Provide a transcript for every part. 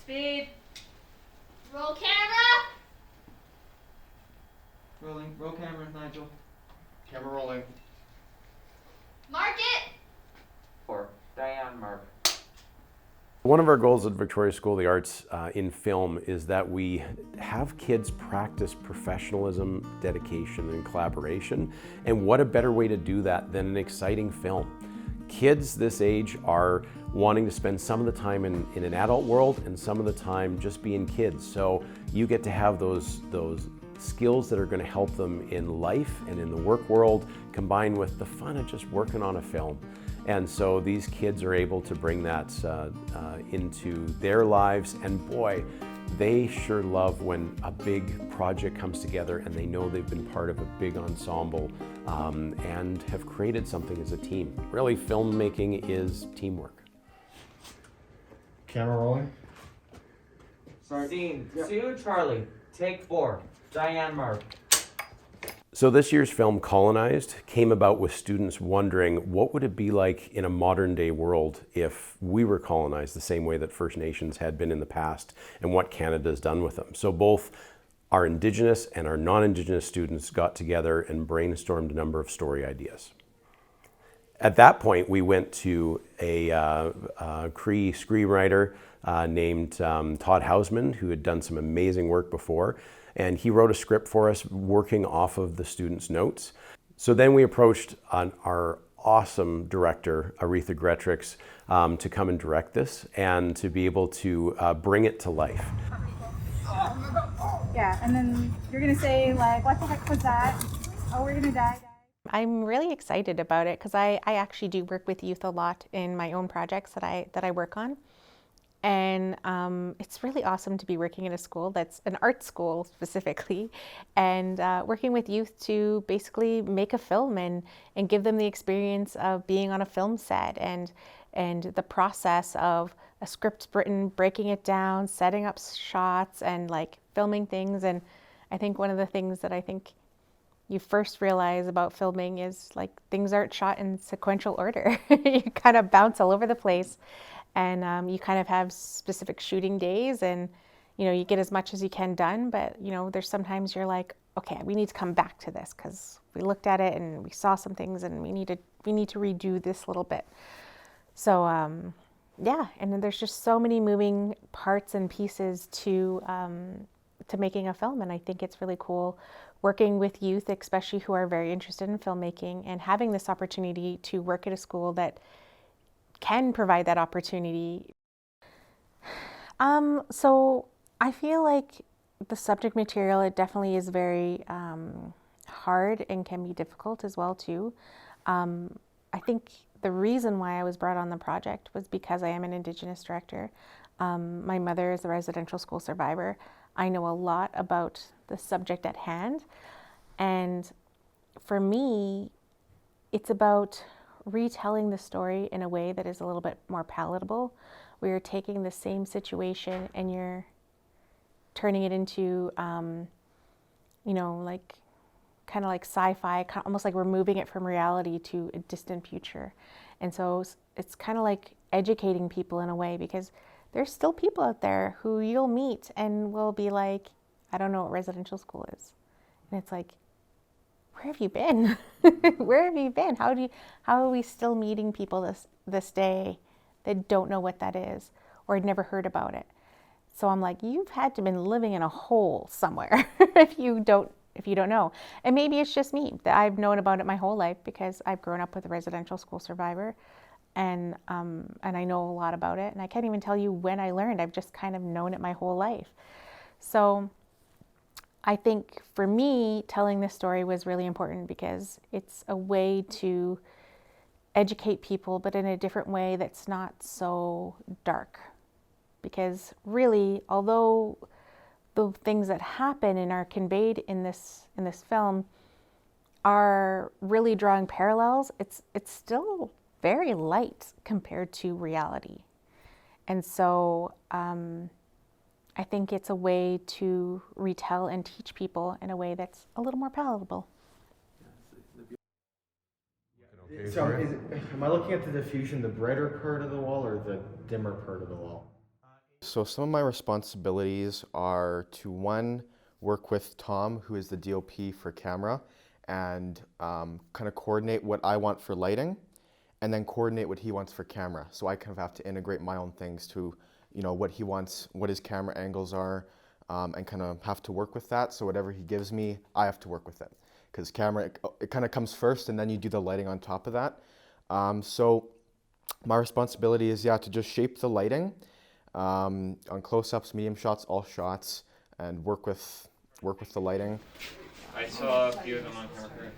Speed. Roll camera. Rolling. Roll camera, Nigel. Camera rolling. Mark it. Or Diane, mark. One of our goals at Victoria School of the Arts in film is that we have kids practice professionalism, dedication, and collaboration. And what a better way to do that than an exciting film. Kids this age are wanting to spend some of the time in an adult world and some of the time just being kids. So you get to have those skills that are going to help them in life and in the work world, combined with the fun of just working on a film. And so these kids are able to bring that into their lives, and boy, they sure love when a big project comes together and they know they've been part of a big ensemble and have created something as a team. Really, filmmaking is teamwork. Camera rolling. Sorry. Scene 2, Charlie. Take 4. Diane, mark. So this year's film, Koluhnahzd, came about with students wondering what would it be like in a modern day world if we were colonized the same way that First Nations had been in the past, and what Canada's done with them. So both our Indigenous and our non-Indigenous students got together and brainstormed a number of story ideas. At that point, we went to a Cree screenwriter named Todd Hausman, who had done some amazing work before. And he wrote a script for us working off of the students' notes. So then we approached our awesome director, Aretha Gretrix, to come and direct this and to be able to bring it to life. Yeah, and then you're gonna say like, what the heck was that? Oh, we're gonna die. I'm really excited about it because I actually do work with youth a lot in my own projects that I work on. And it's really awesome to be working in a school that's an art school specifically, and working with youth to basically make a film and give them the experience of being on a film set and the process of a script written, breaking it down, setting up shots and like filming things. And I think one of the things that I think you first realize about filming is like things aren't shot in sequential order. You kind of bounce all over the place. And you kind of have specific shooting days and, you know, you get as much as you can done, but, you know, there's sometimes you're like, okay, we need to come back to this because we looked at it and we saw some things and we need to redo this little bit. So, yeah, and then there's just so many moving parts and pieces to making a film. And I think it's really cool working with youth, especially who are very interested in filmmaking, and having this opportunity to work at a school that can provide that opportunity. So I feel like the subject material, it definitely is very hard and can be difficult as well too. I think the reason why I was brought on the project was because I am an Indigenous director. My mother is a residential school survivor. I know a lot about the subject at hand. And for me, it's about retelling the story in a way that is a little bit more palatable, where you're taking the same situation and you're turning it into, you know, like kind of like sci-fi, almost like we're moving it from reality to a distant future. And so it's kind of like educating people in a way, because there's still people out there who you'll meet and will be like, I don't know what residential school is. And it's like, where have you been? Where have you been? How are we still meeting people this day that don't know what that is or had never heard about it? So I'm like, you've had to been living in a hole somewhere if you don't know. And maybe it's just me, that I've known about it my whole life because I've grown up with a residential school survivor, and I know a lot about it, and I can't even tell you when I learned. I've just kind of known it my whole life. So I think for me, telling this story was really important because it's a way to educate people, but in a different way that's not so dark. Because really, although the things that happen and are conveyed in this film are really drawing parallels, it's still very light compared to reality. And so I think it's a way to retell and teach people in a way that's a little more palatable. So am I looking at the diffusion, the brighter part of the wall or the dimmer part of the wall? So some of my responsibilities are to, one, work with Tom, who is the DOP for camera, and kind of coordinate what I want for lighting, and then coordinate what he wants for camera. So I kind of have to integrate my own things to, what he wants, what his camera angles are, and kind of have to work with that. So whatever he gives me, I have to work with it. Because camera, it kind of comes first, and then you do the lighting on top of that. So my responsibility is, to just shape the lighting on close-ups, medium shots, all shots, and work with the lighting. I saw a few of them on camera.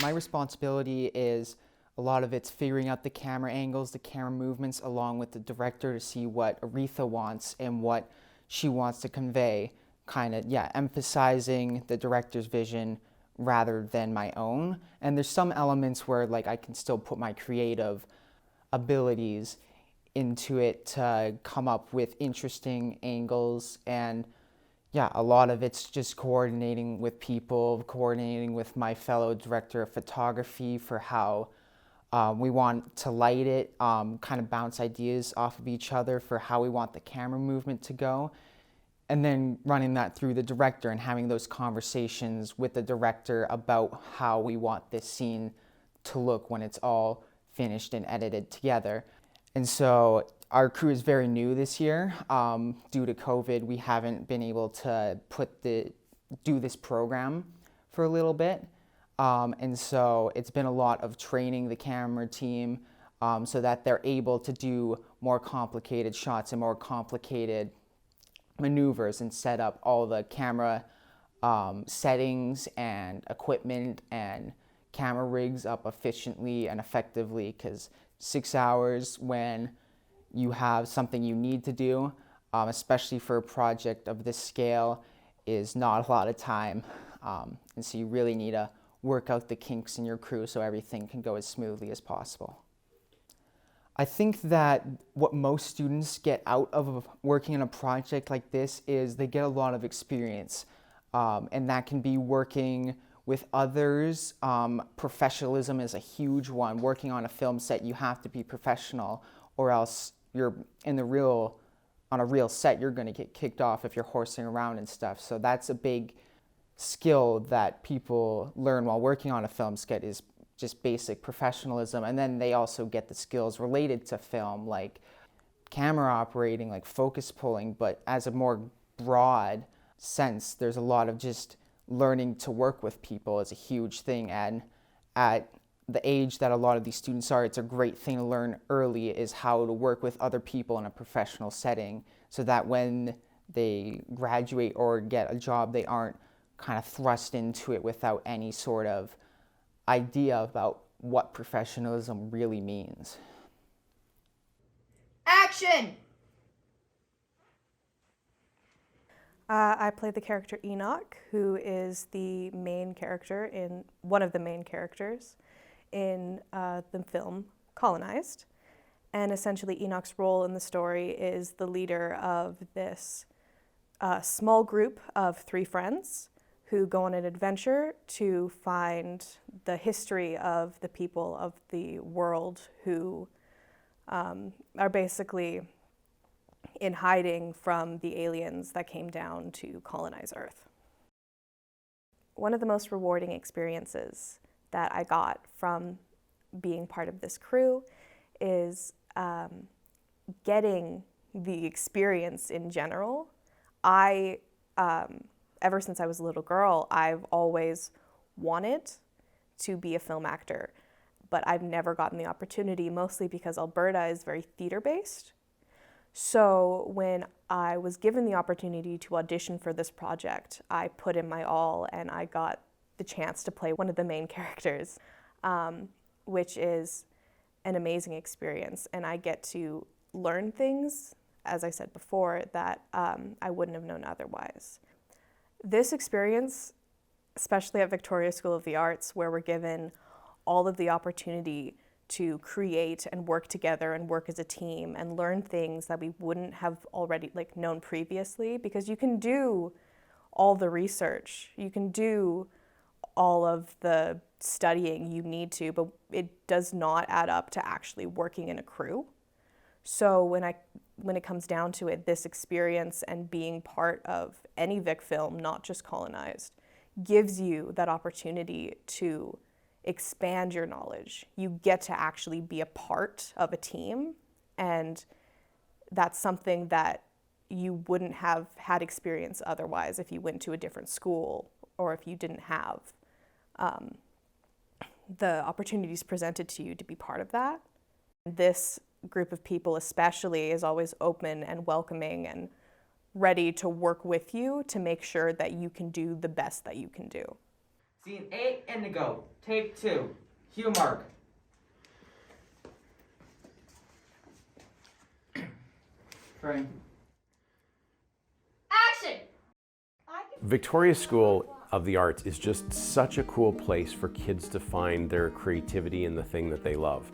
My responsibility is a lot of it's figuring out the camera angles, the camera movements, along with the director to see what Aretha wants and what she wants to convey, kind of, emphasizing the director's vision rather than my own. And there's some elements where I can still put my creative abilities into it to come up with interesting angles. And a lot of it's just coordinating with people, coordinating with my fellow director of photography for how we want to light it, kind of bounce ideas off of each other for how we want the camera movement to go, and then running that through the director and having those conversations with the director about how we want this scene to look when it's all finished and edited together. And so our crew is very new this year. Due to COVID, we haven't been able to do this program for a little bit. And so it's been a lot of training the camera team so that they're able to do more complicated shots and more complicated maneuvers and set up all the camera settings and equipment and camera rigs up efficiently and effectively, because 6 hours when you have something you need to do, especially for a project of this scale, is not a lot of time. And so you really need to work out the kinks in your crew so everything can go as smoothly as possible. I think that what most students get out of working on a project like this is they get a lot of experience. And that can be working with others. Professionalism is a huge one. Working on a film set, you have to be professional, or else you're on a real set, you're going to get kicked off if you're horsing around and stuff. So that's a big skill that people learn while working on a film set, is just basic professionalism. And then they also get the skills related to film, like camera operating, like focus pulling. But as a more broad sense, there's a lot of just learning to work with people is a huge thing. And at the age that a lot of these students are, it's a great thing to learn early, is how to work with other people in a professional setting, so that when they graduate or get a job, they aren't kind of thrust into it without any sort of idea about what professionalism really means. Action! I play the character Enoch, who is the main character in one of the main characters in the film Koluhnahzd. And essentially Enoch's role in the story is the leader of this small group of 3 friends who go on an adventure to find the history of the people of the world who are basically in hiding from the aliens that came down to colonize Earth. One of the most rewarding experiences that I got from being part of this crew is getting the experience in general. Ever since I was a little girl, I've always wanted to be a film actor, but I've never gotten the opportunity, mostly because Alberta is very theater-based. So when I was given the opportunity to audition for this project, I put in my all and I got the chance to play one of the main characters, which is an amazing experience. And I get to learn things, as I said before, that I wouldn't have known otherwise. This experience, especially at Victoria School of the Arts, where we're given all of the opportunity to create and work together and work as a team and learn things that we wouldn't have already known previously, because you can do all the research, you can do all of the studying you need to, but it does not add up to actually working in a crew. So when I when it comes down to it, this experience and being part of any Vic film, not just Koluhnahzd, gives you that opportunity to expand your knowledge. You get to actually be a part of a team, and that's something that you wouldn't have had experience otherwise if you went to a different school or if you didn't have the opportunities presented to you to be part of that. This group of people especially is always open and welcoming and ready to work with you to make sure that you can do the best that you can do. Scene 8, Indigo. Take 2. Cue Mark. Frame. Action! Victoria School of the Arts is just such a cool place for kids to find their creativity in the thing that they love.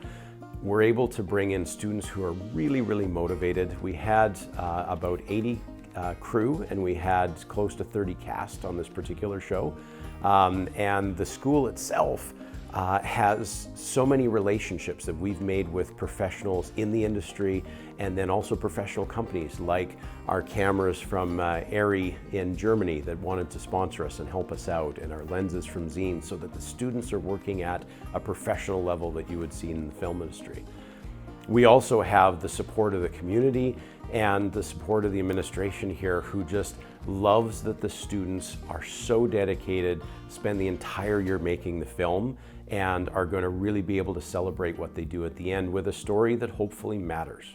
We're able to bring in students who are really, really motivated. We had about 80 crew, and we had close to 30 cast on this particular show. And the school itself has so many relationships that we've made with professionals in the industry, and then also professional companies like our cameras from ARRI in Germany that wanted to sponsor us and help us out, and our lenses from Zine, so that the students are working at a professional level that you would see in the film industry. We also have the support of the community and the support of the administration here, who just loves that the students are so dedicated, spend the entire year making the film, and are going to really be able to celebrate what they do at the end with a story that hopefully matters.